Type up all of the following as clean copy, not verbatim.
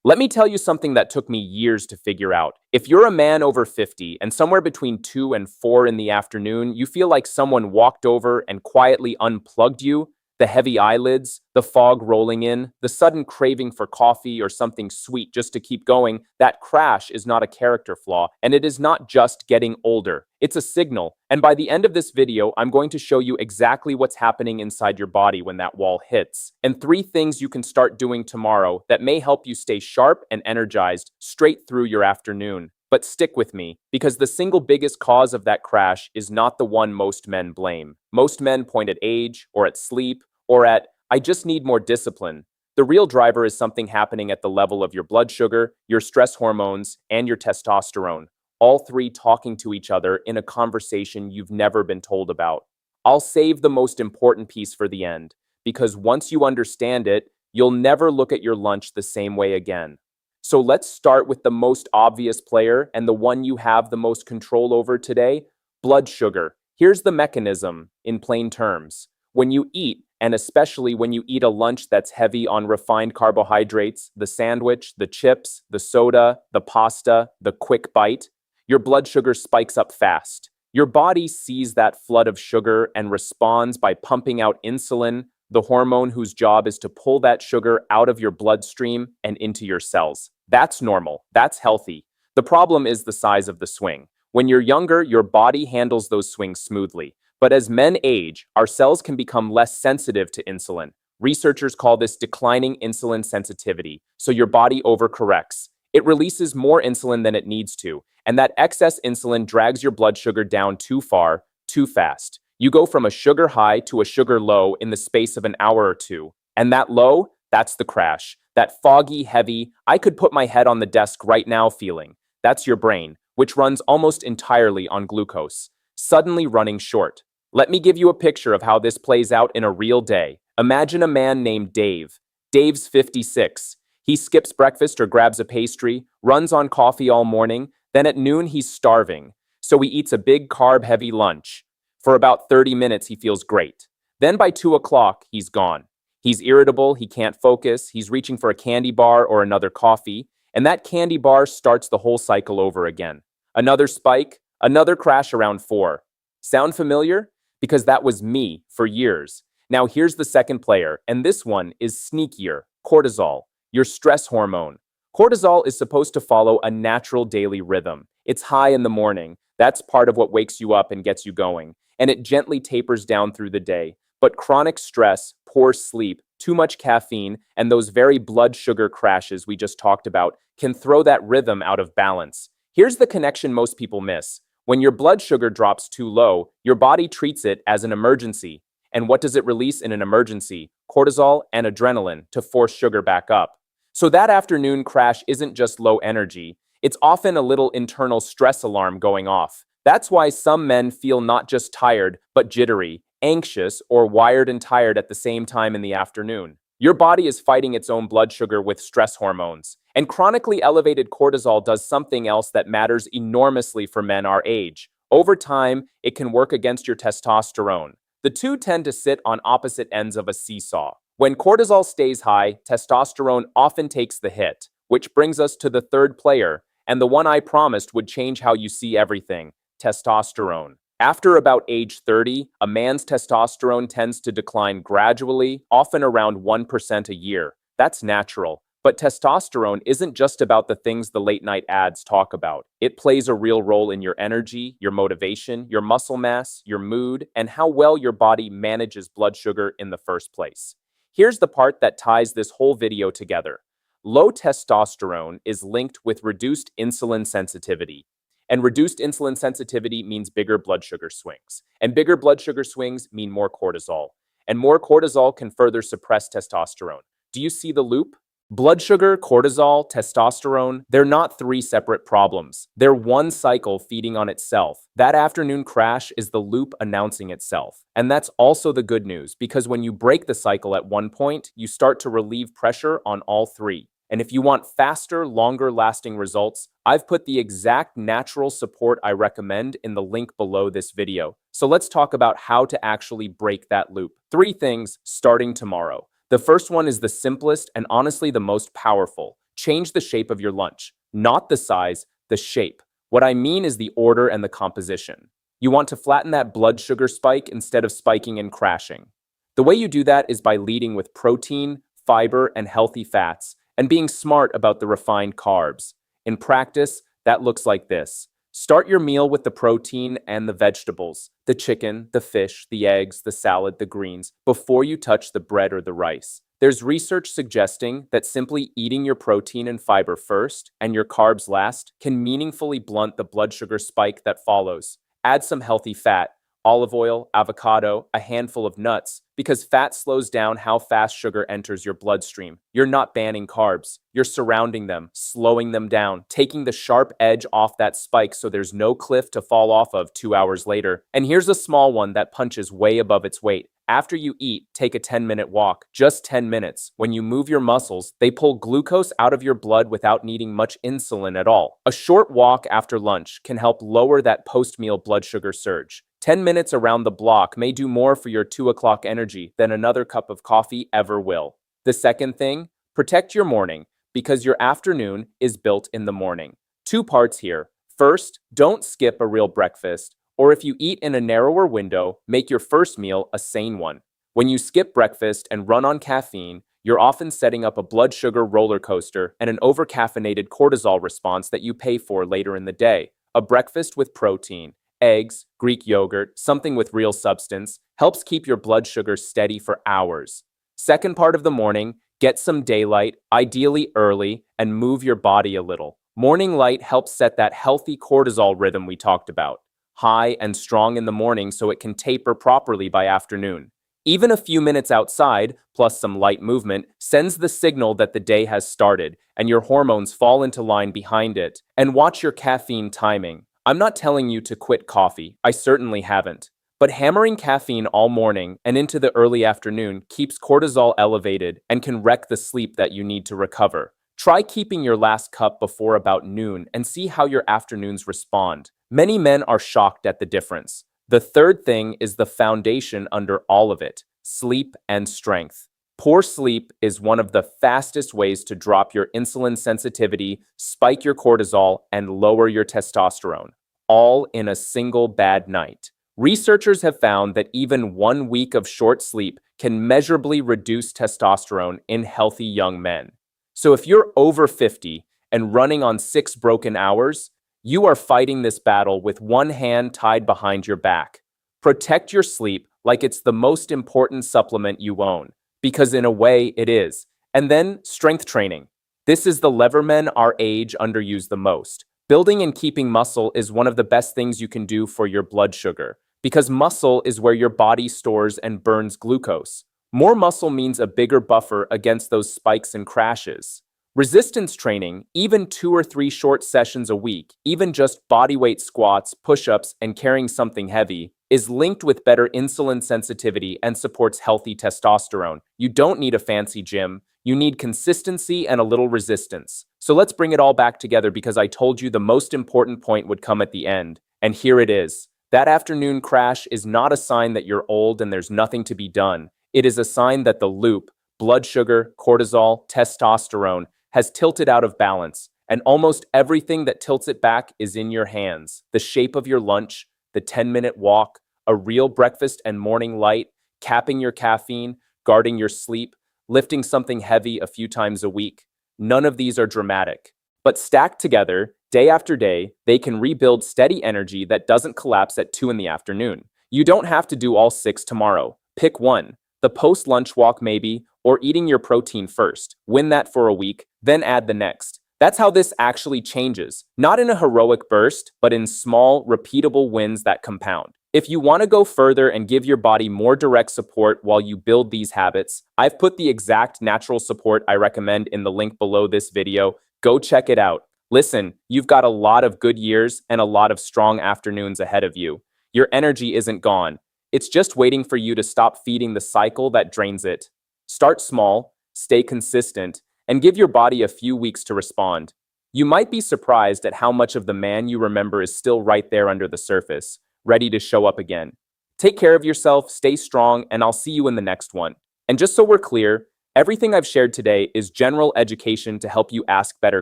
Let me tell you something that took me years to figure out. If you're a man over 50 and somewhere between 2 and 4 in the afternoon, you feel like someone walked over and quietly unplugged you, the heavy eyelids, the fog rolling in, the sudden craving for coffee or something sweet just to keep going, that crash is not a character flaw, and it is not just getting older. It's a signal, and by the end of this video, I'm going to show you exactly what's happening inside your body when that wall hits, and 3 things you can start doing tomorrow that may help you stay sharp and energized straight through your afternoon. But stick with me, because the single biggest cause of that crash is not the one most men blame. Most men point at age, or at sleep, or at, I just need more discipline. The real driver is something happening at the level of your blood sugar, your stress hormones, and your testosterone, all 3 talking to each other in a conversation you've never been told about. I'll save the most important piece for the end, because once you understand it, you'll never look at your lunch the same way again. So let's start with the most obvious player and the one you have the most control over today, blood sugar. Here's the mechanism in plain terms. When you eat, and especially when you eat a lunch that's heavy on refined carbohydrates, the sandwich, the chips, the soda, the pasta, the quick bite, your blood sugar spikes up fast. Your body sees that flood of sugar and responds by pumping out insulin, the hormone whose job is to pull that sugar out of your bloodstream and into your cells. That's normal. That's healthy. The problem is the size of the swing. When you're younger, your body handles those swings smoothly. But as men age, our cells can become less sensitive to insulin. Researchers call this declining insulin sensitivity, so your body overcorrects. It releases more insulin than it needs to, and that excess insulin drags your blood sugar down too far, too fast. You go from a sugar high to a sugar low in the space of an hour or two. And that low, that's the crash. That foggy, heavy, I could put my head on the desk right now feeling. That's your brain, which runs almost entirely on glucose, suddenly running short. Let me give you a picture of how this plays out in a real day. Imagine a man named Dave. Dave's 56. He skips breakfast or grabs a pastry, runs on coffee all morning, then at noon he's starving. So he eats a big carb-heavy lunch. For about 30 minutes he feels great. Then by 2 o'clock, he's gone. He's irritable, he can't focus, he's reaching for a candy bar or another coffee, and that candy bar starts the whole cycle over again. Another spike, another crash around 4. Sound familiar? Because that was me for years. Now here's the second player, and this one is sneakier, cortisol, your stress hormone. Cortisol is supposed to follow a natural daily rhythm. It's high in the morning. That's part of what wakes you up and gets you going, and it gently tapers down through the day. But chronic stress, poor sleep, too much caffeine, and those very blood sugar crashes we just talked about can throw that rhythm out of balance. Here's the connection most people miss. When your blood sugar drops too low, your body treats it as an emergency. And what does it release in an emergency? Cortisol and adrenaline to force sugar back up. So that afternoon crash isn't just low energy. It's often a little internal stress alarm going off. That's why some men feel not just tired, but jittery, anxious, or wired and tired at the same time in the afternoon. Your body is fighting its own blood sugar with stress hormones. And chronically elevated cortisol does something else that matters enormously for men our age. Over time, it can work against your testosterone. The two tend to sit on opposite ends of a seesaw. When cortisol stays high, testosterone often takes the hit, which brings us to the third player, and the one I promised would change how you see everything, testosterone. After about age 30, a man's testosterone tends to decline gradually, often around 1% a year. That's natural. But testosterone isn't just about the things the late-night ads talk about. It plays a real role in your energy, your motivation, your muscle mass, your mood, and how well your body manages blood sugar in the first place. Here's the part that ties this whole video together. Low testosterone is linked with reduced insulin sensitivity. And reduced insulin sensitivity means bigger blood sugar swings. And bigger blood sugar swings mean more cortisol. And more cortisol can further suppress testosterone. Do you see the loop? Blood sugar, cortisol, testosterone, they're not 3 separate problems. They're one cycle feeding on itself. That afternoon crash is the loop announcing itself. And that's also the good news, because when you break the cycle at one point, you start to relieve pressure on all 3. And if you want faster, longer-lasting results, I've put the exact natural support I recommend in the link below this video. So let's talk about how to actually break that loop. 3 things starting tomorrow. The first one is the simplest and honestly the most powerful. Change the shape of your lunch, not the size, the shape. What I mean is the order and the composition. You want to flatten that blood sugar spike instead of spiking and crashing. The way you do that is by leading with protein, fiber, and healthy fats, and being smart about the refined carbs. In practice, that looks like this. Start your meal with the protein and the vegetables, the chicken, the fish, the eggs, the salad, the greens, before you touch the bread or the rice. There's research suggesting that simply eating your protein and fiber first and your carbs last can meaningfully blunt the blood sugar spike that follows. Add some healthy fat, olive oil, avocado, a handful of nuts, because fat slows down how fast sugar enters your bloodstream. You're not banning carbs. You're surrounding them, slowing them down, taking the sharp edge off that spike so there's no cliff to fall off of 2 hours later. And here's a small one that punches way above its weight. After you eat, take a 10-minute walk, just 10 minutes. When you move your muscles, they pull glucose out of your blood without needing much insulin at all. A short walk after lunch can help lower that post-meal blood sugar surge. 10 minutes around the block may do more for your 2 o'clock energy than another cup of coffee ever will. The second thing, protect your morning, because your afternoon is built in the morning. 2 parts here. First, don't skip a real breakfast, or if you eat in a narrower window, make your first meal a sane one. When you skip breakfast and run on caffeine, you're often setting up a blood sugar roller coaster and an overcaffeinated cortisol response that you pay for later in the day. A breakfast with protein, eggs, Greek yogurt, something with real substance, helps keep your blood sugar steady for hours. Second part of the morning, get some daylight, ideally early, and move your body a little. Morning light helps set that healthy cortisol rhythm we talked about. High and strong in the morning so it can taper properly by afternoon. Even a few minutes outside, plus some light movement, sends the signal that the day has started, and your hormones fall into line behind it. And watch your caffeine timing. I'm not telling you to quit coffee, I certainly haven't. But hammering caffeine all morning and into the early afternoon keeps cortisol elevated and can wreck the sleep that you need to recover. Try keeping your last cup before about noon and see how your afternoons respond. Many men are shocked at the difference. The third thing is the foundation under all of it: sleep and strength. Poor sleep is one of the fastest ways to drop your insulin sensitivity, spike your cortisol, and lower your testosterone, all in a single bad night. Researchers have found that even 1 week of short sleep can measurably reduce testosterone in healthy young men. So if you're over 50 and running on 6 broken hours, you are fighting this battle with one hand tied behind your back. Protect your sleep like it's the most important supplement you own, because in a way it is. And then strength training. This is the lever men our age underuse the most. Building and keeping muscle is one of the best things you can do for your blood sugar, because muscle is where your body stores and burns glucose. More muscle means a bigger buffer against those spikes and crashes. Resistance training, even 2 or 3 short sessions a week, even just bodyweight squats, push-ups, and carrying something heavy, is linked with better insulin sensitivity and supports healthy testosterone. You don't need a fancy gym. You need consistency and a little resistance. So let's bring it all back together, because I told you the most important point would come at the end. And here it is. That afternoon crash is not a sign that you're old and there's nothing to be done. It is a sign that the loop, blood sugar, cortisol, testosterone, has tilted out of balance, and almost everything that tilts it back is in your hands. The shape of your lunch, the 10-minute walk, a real breakfast and morning light, capping your caffeine, guarding your sleep, lifting something heavy a few times a week. None of these are dramatic, but stacked together, day after day, they can rebuild steady energy that doesn't collapse at 2 in the afternoon. You don't have to do all 6 tomorrow. Pick one. The post-lunch walk maybe, or eating your protein first. Win that for a week, then add the next. That's how this actually changes. Not in a heroic burst, but in small, repeatable wins that compound. If you want to go further and give your body more direct support while you build these habits, I've put the exact natural support I recommend in the link below this video. Go check it out. Listen, you've got a lot of good years and a lot of strong afternoons ahead of you. Your energy isn't gone. It's just waiting for you to stop feeding the cycle that drains it. Start small, stay consistent, and give your body a few weeks to respond. You might be surprised at how much of the man you remember is still right there under the surface, ready to show up again. Take care of yourself, stay strong, and I'll see you in the next one. And just so we're clear, Everything I've shared today is general education to help you ask better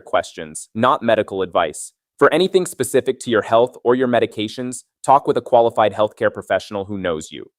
questions, not medical advice. For anything specific to your health or your medications, talk with a qualified healthcare professional who knows you.